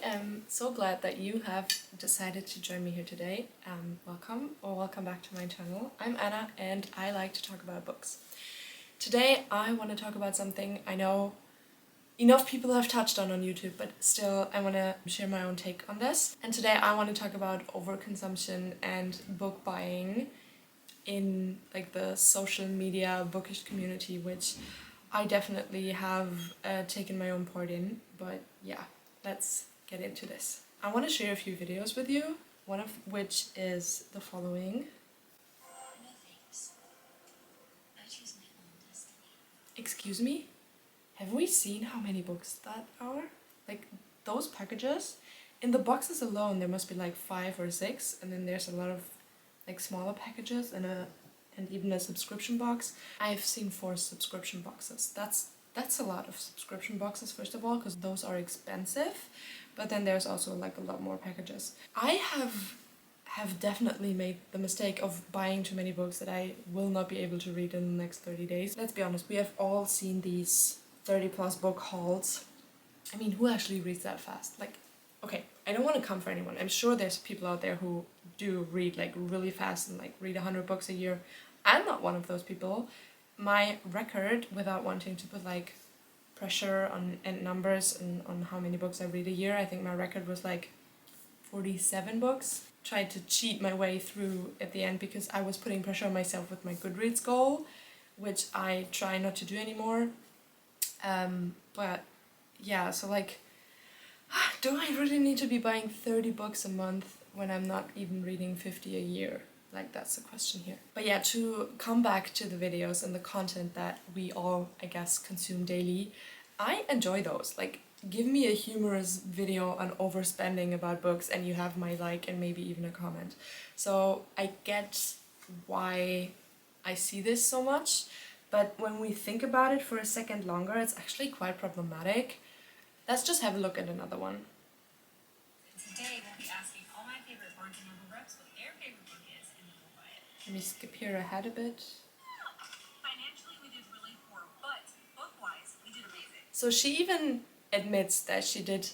am so glad that you have decided to join me here today. Welcome back to my channel. I'm Anna and I like to talk about books. Today I want to talk about something I know enough people have touched on YouTube, but still I want to share my own take on this. And today I want to talk about overconsumption and book buying in like the social media bookish community, which I definitely have taken my own part in, but yeah, let's get into this. I want to share a few videos with you, one of which is the following. No thanks. I choose my own destiny. Excuse me? Have we seen how many books that are? Like, those packages? In the boxes alone, there must be like 5 or 6, and then there's a lot of like smaller packages and even a subscription box. I've seen 4 subscription boxes. That's a lot of subscription boxes, first of all, because those are expensive, but then there's also like a lot more packages. I have definitely made the mistake of buying too many books that I will not be able to read in the next 30 days. Let's be honest, we have all seen these 30+ book hauls. I mean, who actually reads that fast? Like, okay, I don't want to come for anyone. I'm sure there's people out there who do read like really fast and like read 100 books a year. I'm not one of those people. My record, without wanting to put like pressure on and numbers on how many books I read a year, I think my record was like 47 books. Tried to cheat my way through at the end because I was putting pressure on myself with my Goodreads goal, which I try not to do anymore. But yeah, so like, do I really need to be buying 30 books a month when I'm not even reading 50 a year? Like, that's the question here. But yeah, to come back to the videos and the content that we all, I guess, consume daily, I enjoy those. Like, give me a humorous video on overspending about books and you have my like and maybe even a comment. So I get why I see this so much, but when we think about it for a second longer, it's actually quite problematic. Let's just have a look at another one. Today we'll be asking all my favorite Barnes & Noble reps what their favorite book is and then we'll buy it. Let me skip here ahead a bit. Financially we did really poor, but book-wise we did amazing. So she even admits that she did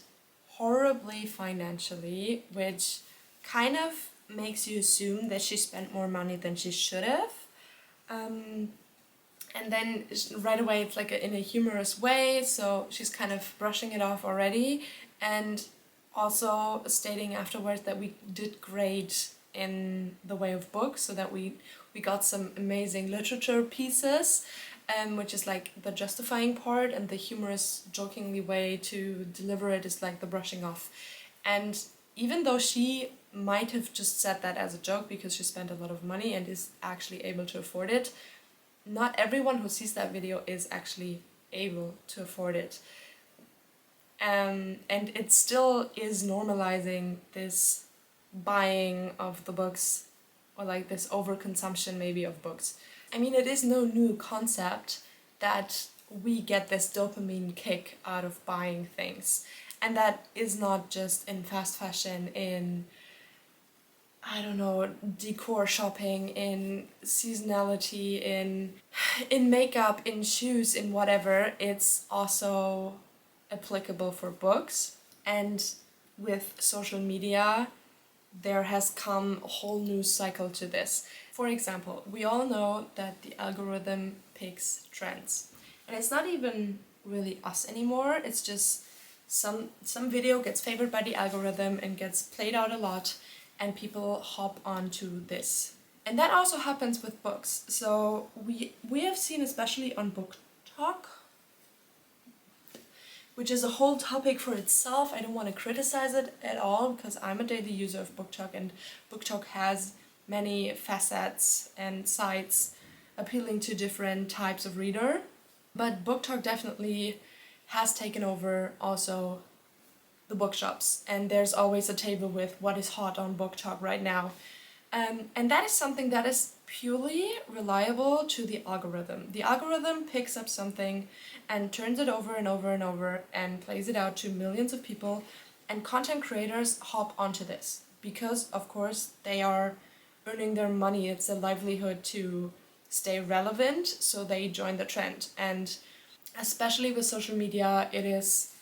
horribly financially, which kind of makes you assume that she spent more money than she should have. And then right away it's like in a humorous way, so she's kind of brushing it off already, and also stating afterwards that we did great in the way of books, so that we got some amazing literature pieces, which is like the justifying part, and the humorous, jokingly way to deliver it is like the brushing off. And even though she might have just said that as a joke because she spent a lot of money and is actually able to afford it, not everyone who sees that video is actually able to afford it. And it still is normalizing this buying of the books, or like this overconsumption maybe of books. I mean, it is no new concept that we get this dopamine kick out of buying things. And that is not just in fast fashion, in, I don't know, decor shopping, in seasonality, in makeup, in shoes, in whatever. It's also applicable for books. And with social media, there has come a whole new cycle to this. For example, we all know that the algorithm picks trends. And it's not even really us anymore, it's just some video gets favored by the algorithm and gets played out a lot, and people hop onto this. And that also happens with books. So we have seen, especially on BookTok, which is a whole topic for itself. I don't want to criticize it at all because I'm a daily user of BookTok, and BookTok has many facets and sites appealing to different types of reader. But BookTok definitely has taken over also the bookshops, and there's always a table with what is hot on BookTok right now. And that is something that is purely reliable to the algorithm. The algorithm picks up something and turns it over and over and over and plays it out to millions of people, and content creators hop onto this because, of course, they are earning their money. It's a livelihood to stay relevant, so they join the trend. And especially with social media, it is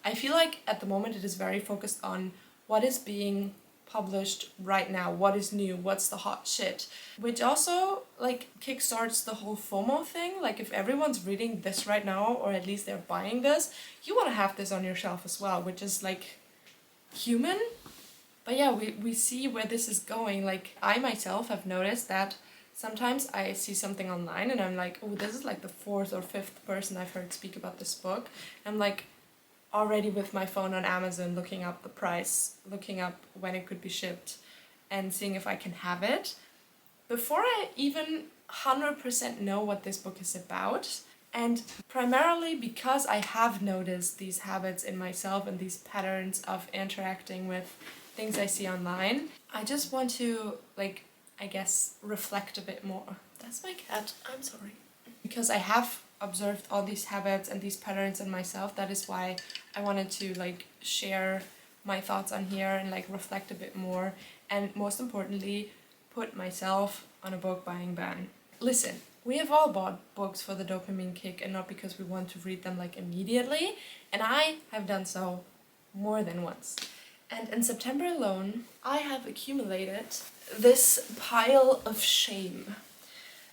I feel like at the moment it is very focused on what is being published right now, what is new, what's the hot shit, which also like kickstarts the whole FOMO thing. Like if everyone's reading this right now, or at least they're buying this, you want to have this on your shelf as well, which is like human. But yeah, we see where this is going. Like I myself have noticed that sometimes I see something online and I'm like, oh, this is like the 4th or 5th person I've heard speak about this book. I'm like already with my phone on Amazon looking up the price, looking up when it could be shipped, and seeing if I can have it before I even 100% know what this book is about. And primarily because I have noticed these habits in myself and these patterns of interacting with things I see online, I just want to, like, I guess, reflect a bit more. That's my cat, I'm sorry. Because I have observed all these habits and these patterns in myself, that is why I wanted to like share my thoughts on here and like reflect a bit more, and most importantly, put myself on a book buying ban. Listen, we have all bought books for the dopamine kick and not because we want to read them like immediately, and I have done so more than once. And in September alone, I have accumulated this pile of shame.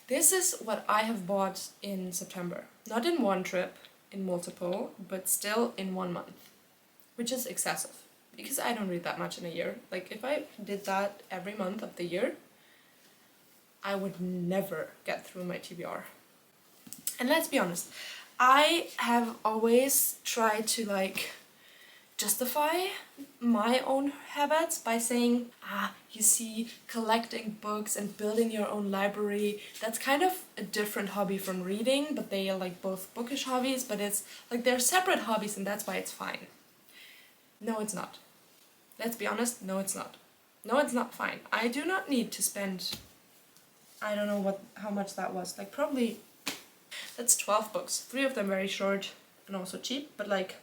This is what I have bought in September. Not in one trip, in multiple, but still in 1 month. Which is excessive, because I don't read that much in a year. Like, if I did that every month of the year, I would never get through my TBR. And let's be honest, I have always tried to like justify my own habits by saying, you see, collecting books and building your own library, that's kind of a different hobby from reading, but they are like both bookish hobbies, but it's like they're separate hobbies and that's why it's fine. No, it's not. Let's be honest, no, it's not. No, it's not fine. I do not need to spend, I don't know how much that was, like probably, that's 12 books. 3 of them very short and also cheap, but like,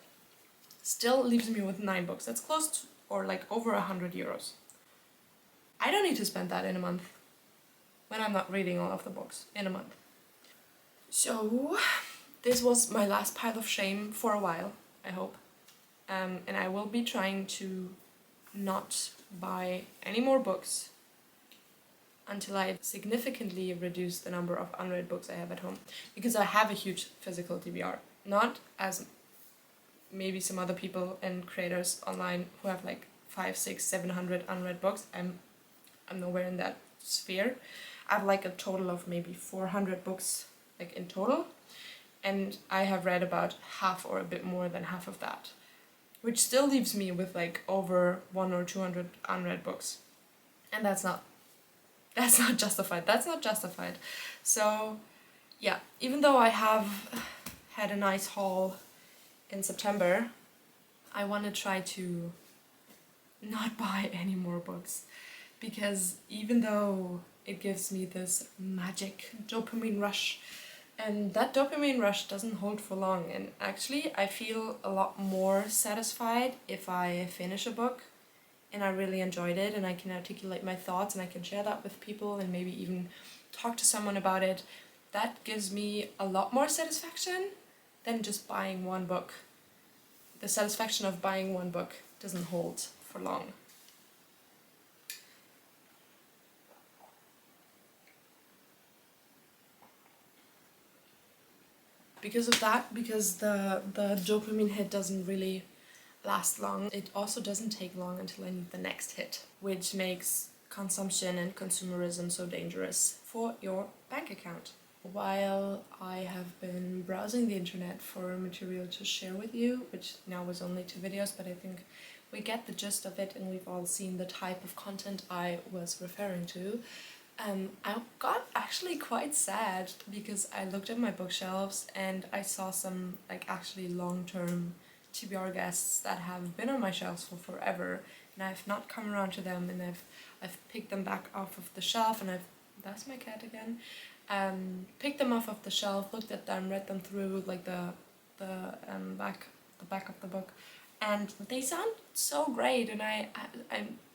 still leaves me with 9 books. That's close to, or like over 100 euros. I don't need to spend that in a month when I'm not reading all of the books in a month. So this was my last pile of shame for a while, I hope. And I will be trying to not buy any more books until I significantly reduce the number of unread books I have at home. Because I have a huge physical TBR. Not as maybe some other people and creators online who have like 500, 600, 700 unread books. I'm nowhere in that sphere. I have like a total of maybe 400 books like in total, and I have read about half or a bit more than half of that, which still leaves me with like over 100 or 200 unread books, and that's not justified. That's not justified. So yeah, even though I have had a nice haul in September, I want to try to not buy any more books, because even though it gives me this magic dopamine rush, and that dopamine rush doesn't hold for long, and actually I feel a lot more satisfied if I finish a book and I really enjoyed it and I can articulate my thoughts and I can share that with people and maybe even talk to someone about it. That gives me a lot more satisfaction than just buying one book. The satisfaction of buying one book doesn't hold for long. Because of that, because the dopamine hit doesn't really last long, it also doesn't take long until I need the next hit, which makes consumption and consumerism so dangerous for your bank account. While I have been browsing the internet for material to share with you, which now was only 2 videos, but I think we get the gist of it and we've all seen the type of content I was referring to, I got actually quite sad because I looked at my bookshelves and I saw some like actually long-term TBR guests that have been on my shelves for forever, and I've not come around to them, and I've picked them back off of the shelf, and that's my cat again. Picked them off of the shelf, looked at them, read them through like the back of the book, and they sound so great, and I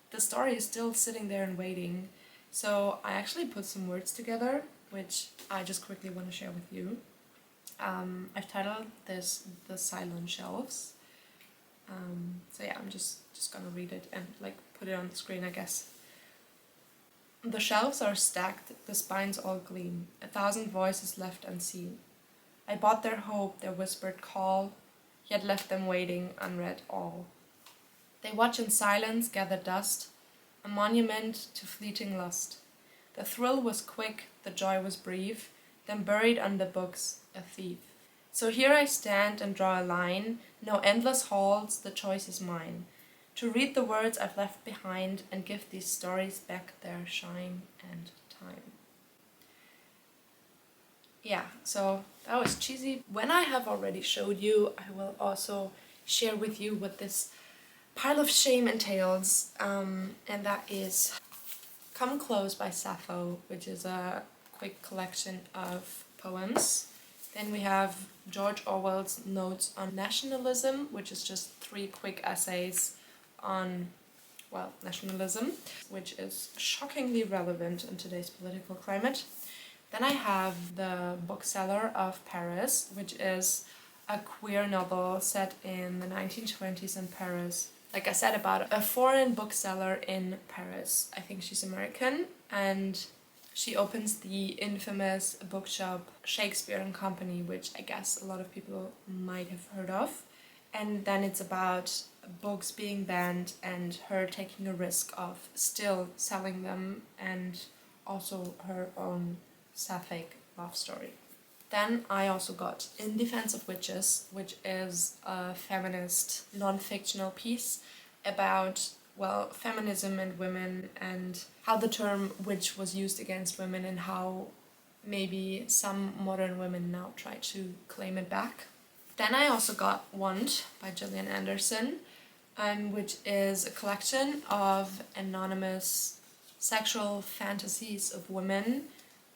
the story is still sitting there and waiting. So I actually put some words together, which I just quickly want to share with you. I've titled this The Silent Shelves, So yeah, I'm just gonna read it and like put it on the screen, I guess. The shelves are stacked, the spines all gleam, 1,000 voices left unseen. I bought their hope, their whispered call, yet left them waiting, unread all. They watch in silence, gather dust, a monument to fleeting lust. The thrill was quick, the joy was brief, then buried under books, a thief. So here I stand and draw a line, no endless halls, the choice is mine. To read the words I've left behind and give these stories back their shine and time. Yeah, so that was cheesy. When I have already showed you, I will also share with you what this pile of shame entails, and that is Come Close by Sappho, which is a quick collection of poems. Then we have George Orwell's Notes on Nationalism, which is just 3 quick essays on, well, nationalism, which is shockingly relevant in today's political climate. Then I have The Bookseller of Paris, which is a queer novel set in the 1920s in Paris. Like I said, about a foreign bookseller in Paris. I think she's American, and she opens the infamous bookshop Shakespeare and Company, which I guess a lot of people might have heard of. And then it's about books being banned and her taking a risk of still selling them, and also her own sapphic love story. Then I also got In Defense of Witches, which is a feminist non-fictional piece about, well, feminism and women, and how the term witch was used against women and how maybe some modern women now try to claim it back. Then I also got Want by Gillian Anderson, which is a collection of anonymous sexual fantasies of women,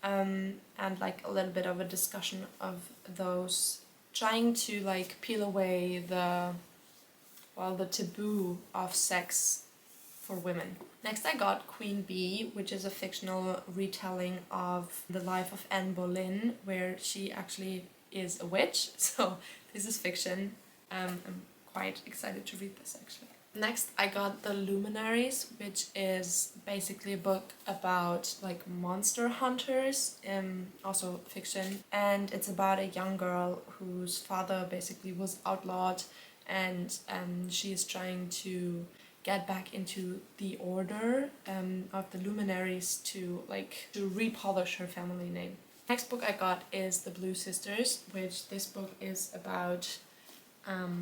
and like a little bit of a discussion of those, trying to like peel away the taboo of sex for women. Next I got Queen Bee, which is a fictional retelling of the life of Anne Boleyn, where she actually is a witch, so this is fiction. I'm quite excited to read this actually. Next I got The Luminaries, which is basically a book about like monster hunters, also fiction, and it's about a young girl whose father basically was outlawed, and she is trying to get back into the order of the Luminaries to repolish her family name. Next book I got is The Blue Sisters, which this book is about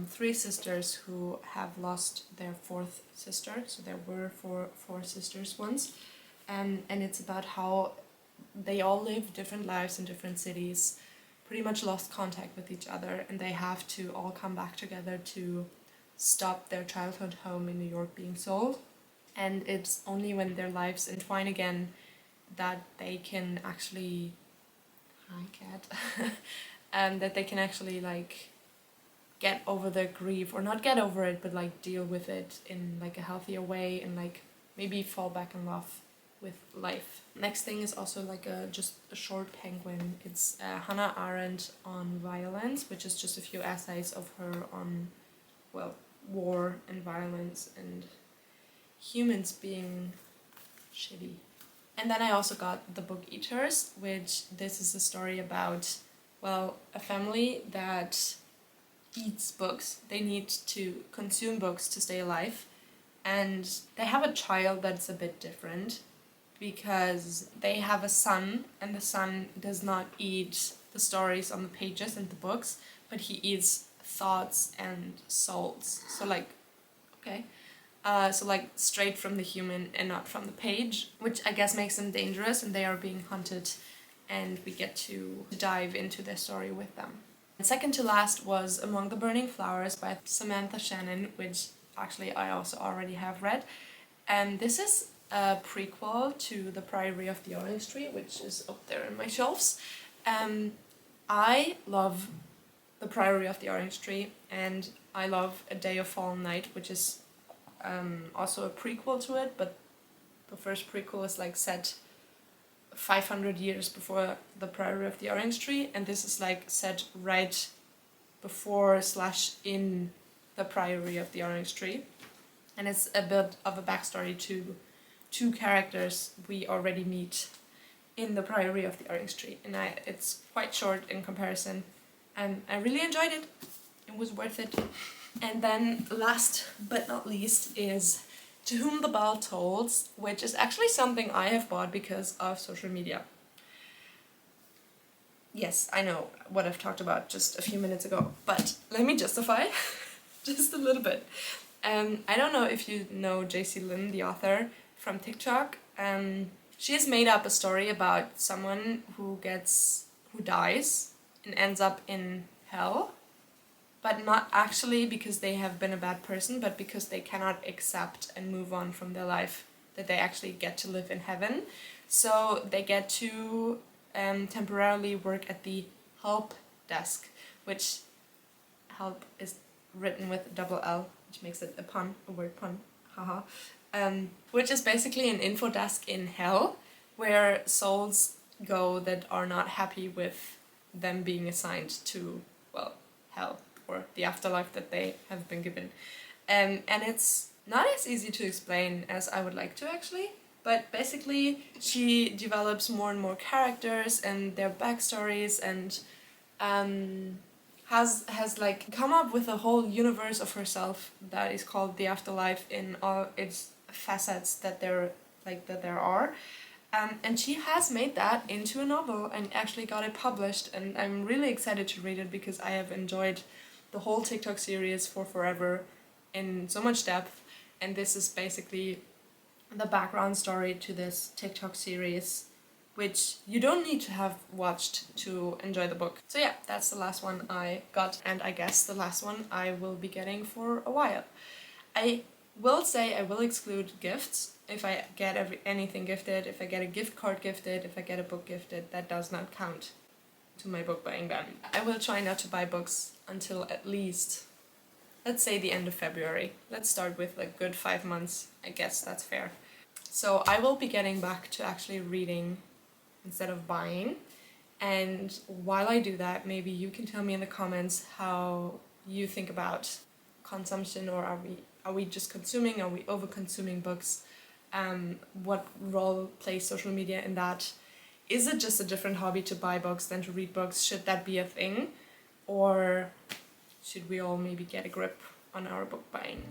3 sisters who have lost their 4th sister. So there were four sisters once, and it's about how they all live different lives in different cities, pretty much lost contact with each other, and they have to all come back together to stop their childhood home in New York being sold. And it's only when their lives entwine again that they can actually, hi cat, that they can actually like get over their grief, or not get over it, but like deal with it in like a healthier way, and like maybe fall back in love with life. Next thing is also like just a short penguin. It's Hannah Arendt on violence, which is just a few essays of her on, well, war and violence and humans being shitty. And then I also got The Book Eaters, which this is a story about, well, a family that eats books. They need to consume books to stay alive, and they have a child that's a bit different, because they have a son, and the son does not eat the stories on the pages and the books, but he eats thoughts and souls. So like, okay, so like straight from the human and not from the page, which I guess makes them dangerous, and they are being hunted, and we get to dive into their story with them. And second to last was Among the Burning Flowers by Samantha Shannon, which actually I also already have read. And this is a prequel to The Priory of the Orange Tree, which is up there in my shelves. I love The Priory of the Orange Tree, and I love A Day of Fallen Night, which is also a prequel to it, but the first prequel is like set 500 years before The Priory of the Orange Tree, and this is like set right before / in The Priory of the Orange Tree. And it's a bit of a backstory to two characters we already meet in The Priory of the Orange Tree. And it's quite short in comparison, and I really enjoyed it. It was worth it. And then last but not least is To Whom the Bell Tolls, which is actually something I have bought because of social media. Yes, I know what I've talked about just a few minutes ago, but let me justify just a little bit. I don't know if you know JC Lin, the author, from TikTok. She has made up a story about someone who dies and ends up in hell, but not actually because they have been a bad person, but because they cannot accept and move on from their life, that they actually get to live in heaven. So they get to temporarily work at the help desk, which help is written with a double L, which makes it a word pun, haha. Which is basically an info desk in hell, where souls go that are not happy with them being assigned to, well, hell, or the afterlife that they have been given. And it's not as easy to explain as I would like to, actually. But basically, she develops more and more characters and their backstories, and has like come up with a whole universe of herself that is called the afterlife in all its facets that there are. And she has made that into a novel and actually got it published, and I'm really excited to read it because I have enjoyed the whole TikTok series for forever in so much depth, and this is basically the background story to this TikTok series, which you don't need to have watched to enjoy the book. So yeah, that's the last one I got, and I guess the last one I will be getting for a while. I will say I will exclude gifts. If I get anything gifted, if I get a gift card gifted, if I get a book gifted, that does not count to my book buying then. I will try not to buy books until at least, let's say, the end of February. Let's start with a good 5 months. I guess that's fair. So I will be getting back to actually reading instead of buying. And while I do that, maybe you can tell me in the comments how you think about consumption, or are we just consuming? Are we over-consuming books? What role plays social media in that? Is it just a different hobby to buy books than to read books? Should that be a thing? Or should we all maybe get a grip on our book buying?